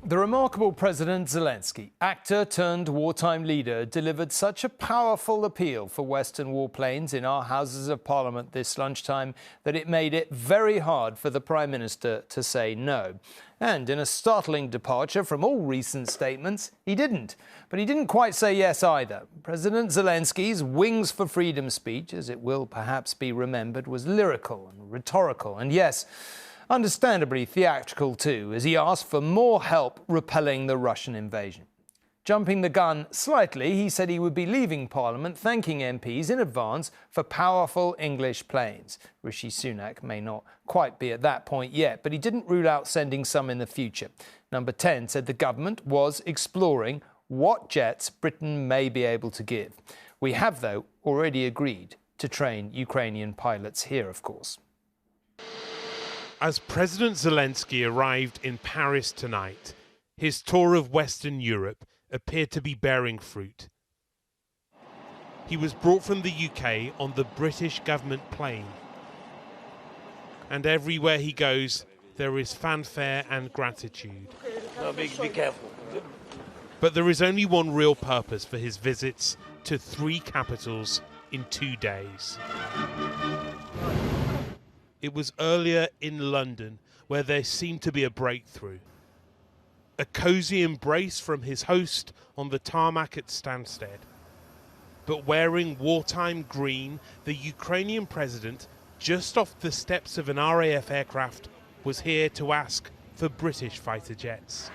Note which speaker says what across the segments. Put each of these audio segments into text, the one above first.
Speaker 1: The remarkable President Zelenskyy, actor turned wartime leader, delivered such a powerful appeal for Western warplanes in our Houses of Parliament this lunchtime that it made it very hard for the Prime Minister to say no. And in a startling departure from all recent statements, he didn't. But he didn't quite say yes either. President Zelenskyy's Wings for Freedom speech, as it will perhaps be remembered, was lyrical and rhetorical. And yes, understandably theatrical too, as he asked for more help repelling the Russian invasion. Jumping the gun slightly, he said he would be leaving Parliament thanking MPs in advance for powerful English planes. Rishi Sunak may not quite be at that point yet, but he didn't rule out sending some in the future. Number 10 said the government was exploring what jets Britain may be able to give. We have, though, already agreed to train Ukrainian pilots here, of course.
Speaker 2: As President Zelenskyy arrived in Paris tonight, his tour of Western Europe appeared to be bearing fruit. He was brought from the UK on the British government plane. And everywhere he goes, there is fanfare and gratitude.
Speaker 3: No, be careful.
Speaker 2: But there is only one real purpose for his visits to 3 capitals in 2 days. It was earlier in London where there seemed to be a breakthrough. A cosy embrace from his host on the tarmac at Stansted. But wearing wartime green, the Ukrainian president, just off the steps of an RAF aircraft, was here to ask for British fighter jets.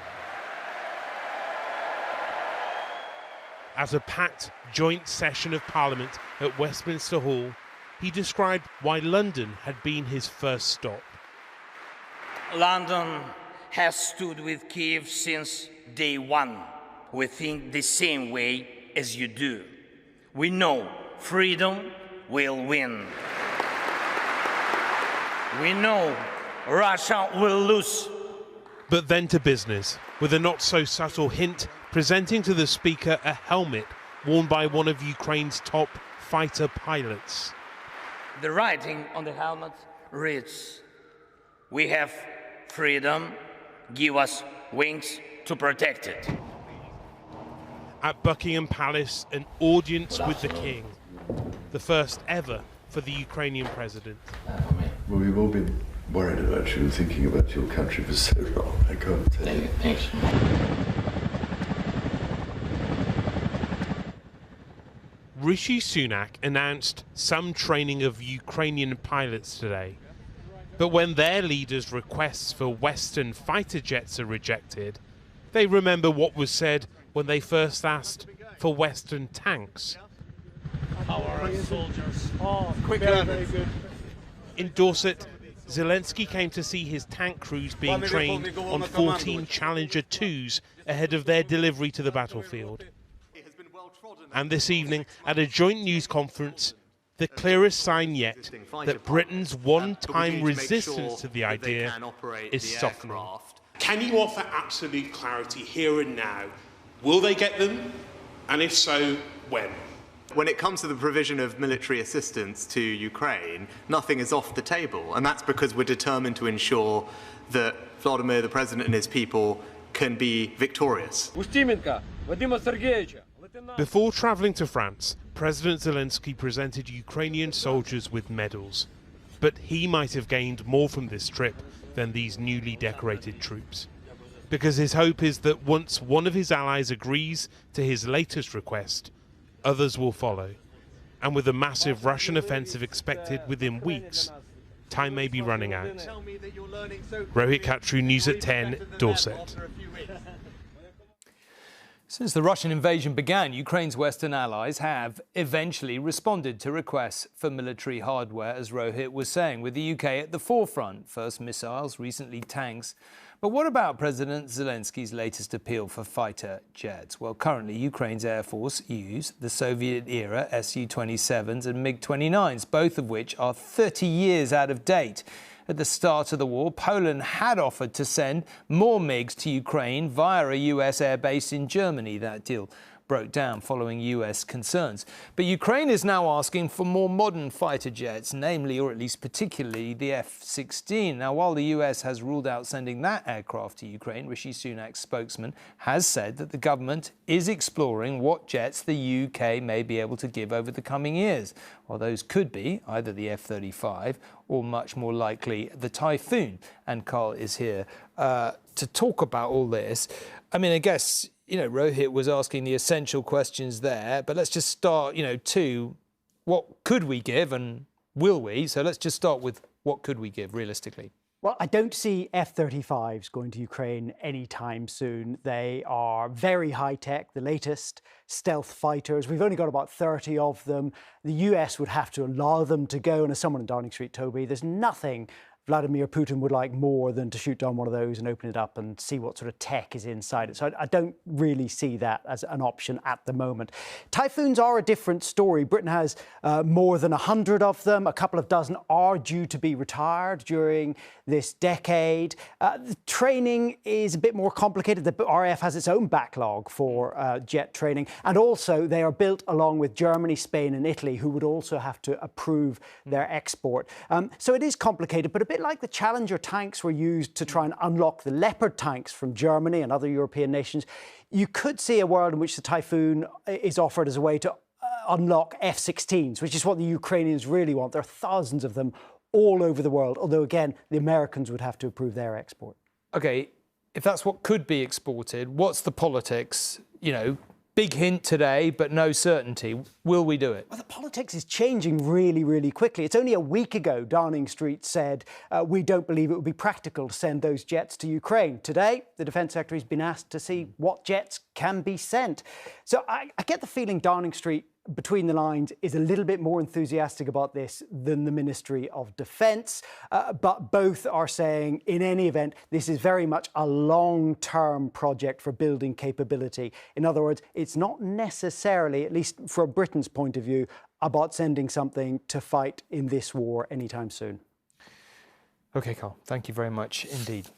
Speaker 2: At a packed joint session of Parliament at Westminster Hall, he described why London had been his first stop.
Speaker 3: London has stood with Kiev since day one. We think the same way as you do. We know freedom will win. We know Russia will lose.
Speaker 2: But then to business, with a not-so-subtle hint presenting to the Speaker a helmet worn by one of Ukraine's top fighter pilots.
Speaker 3: The writing on the helmet reads, "We have freedom, give us wings to protect it."
Speaker 2: At Buckingham Palace, an audience with the King, the first ever for the Ukrainian president.
Speaker 4: Well, we've all been worried about you and thinking about your country for so long, I can't tell you.
Speaker 3: Thanks.
Speaker 2: Rishi Sunak announced some training of Ukrainian pilots today. But when their leaders' requests for Western fighter jets are rejected, they remember what was said when they first asked for Western tanks.
Speaker 3: How are our soldiers?
Speaker 5: Oh, very good.
Speaker 2: In Dorset, Zelenskyy came to see his tank crews being trained on 14 Challenger 2s ahead of their delivery to the battlefield. And this evening, at a joint news conference, the clearest sign yet that Britain's one-time resistance to the idea is softening.
Speaker 6: Can you offer absolute clarity here and now? Will they get them? And if so, when?
Speaker 7: When it comes to the provision of military assistance to Ukraine, nothing is off the table. And that's because we're determined to ensure that Volodymyr, the president, and his people can be victorious.
Speaker 2: Before travelling to France, President Zelenskyy presented Ukrainian soldiers with medals. But he might have gained more from this trip than these newly decorated troops. Because his hope is that once one of his allies agrees to his latest request, others will follow. And with a massive Russian offensive expected within weeks, time may be running out. Rohit Khatru, News at 10, Dorset.
Speaker 1: Since the Russian invasion began, Ukraine's Western allies have eventually responded to requests for military hardware, as Rohit was saying, with the UK at the forefront. First missiles, recently tanks. But what about President Zelenskyy's latest appeal for fighter jets? Well, currently Ukraine's Air Force use the Soviet-era Su-27s and MiG-29s, both of which are 30 years out of date. At the start of the war, Poland had offered to send more MiGs to Ukraine via a US airbase in Germany. That deal broke down following US concerns. But Ukraine is now asking for more modern fighter jets, namely, or at least particularly, the F-16. Now, while the US has ruled out sending that aircraft to Ukraine, Rishi Sunak's spokesman has said that the government is exploring what jets the UK may be able to give over the coming years. Well, those could be either the F-35 or, much more likely, the Typhoon. And Carl is here to talk about all this. I mean, I guess, Rohit was asking the essential questions there, but let's just start, to what could we give and will we? So let's just start with what could we give realistically?
Speaker 5: Well, I don't see F-35s going to Ukraine anytime soon. They are very high-tech, the latest stealth fighters. We've only got about 30 of them. The US would have to allow them to go. And as someone in Downing Street told me, there's nothing Vladimir Putin would like more than to shoot down one of those and open it up and see what sort of tech is inside it. So I don't really see that as an option at the moment. Typhoons are a different story. Britain has more than 100 of them. A couple of dozen are due to be retired during this decade. The training is a bit more complicated. The RAF has its own backlog for jet training. And also they are built along with Germany, Spain and Italy, who would also have to approve their export. So it is complicated, but a bit like the Challenger tanks were used to try and unlock the Leopard tanks from Germany and other European nations, you could see a world in which the Typhoon is offered as a way to unlock F-16s, which is what the Ukrainians really want. There are thousands of them all over the world, although, again, the Americans would have to approve their export. OK, if that's what could be exported, what's the politics? Big hint today, but no certainty. Will we do it? Well, the politics is changing really, really quickly. It's only a week ago Downing Street said, we don't believe it would be practical to send those jets to Ukraine. Today, the Defence Secretary has been asked to see what jets can be sent. So I get the feeling Downing Street, between the lines, is a little bit more enthusiastic about this than the Ministry of Defence. But both are saying, in any event, this is very much a long-term project for building capability. In other words, it's not necessarily, at least from Britain's point of view, about sending something to fight in this war anytime soon.
Speaker 1: OK, Carl, thank you very much indeed.